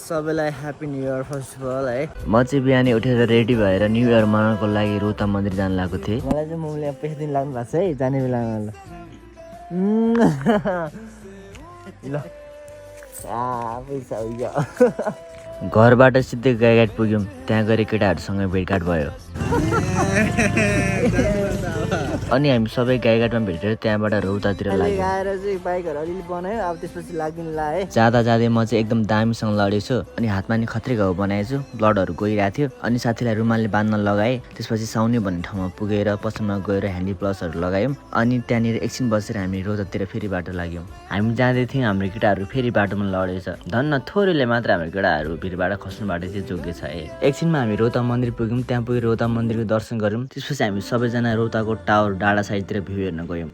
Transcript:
सबैलाई happy new year first of all है। म चाहिँ बिहानै उठेर रेडी भएर न्यू इयर मनाउनको लागि रोता मन्दिर जान लागेको थिएँ। मलाई चाहिँ मम्मीले पैसा दिन लाग्नु भएको छ है जाने बेलामा ल पैसा उयो घरबाट सिधै गाईघाट पुग्यौँ। त्यहाँ गएर केटाहरूसँग भेटघाट भयो। अनि हामी सबै गाईघाटमा भेटेर त्यहाँबाट रौतातिर लाग्यौँ। आएर चाहिँ बाइकहरू अलिअलि बनायो अब त्यसपछि लाग्दिनु ला है। जाँदा जाँदै म चाहिँ एकदम दामीसँग लडेछु अनि हातमा नि खत्रै घाउ बनाएछु। ब्लडहरू गइरहेको थियो अनि साथीलाई रुमालले बाँध्न लगाएँ। त्यसपछि साउने भन्ने ठाउँमा पुगेर पसलमा गएर ह्यान्डी प्लसहरू लगायौँ अनि त्यहाँनिर एकछिन बसेर हामी रोतातिर फेरि बाटो लाग्यौँ। हामी जाँदै थियौँ, हाम्रो केटाहरू फेरि बाटोमा लडेछ। धन्न थोरैले मात्र हाम्रो केटाहरू भिरबाट खस्नुबाट चाहिँ जोगे छ है। एकछिनमा हामी रोता मन्दिर पुग्यौँ। त्यहाँ पुगेर रोता मन्दिरको दर्शन गऱ्यौँ। त्यसपछि हामी सबैजना रोताको टावर डाँडा साइडतिर भ्यू हेर्न गयौँ।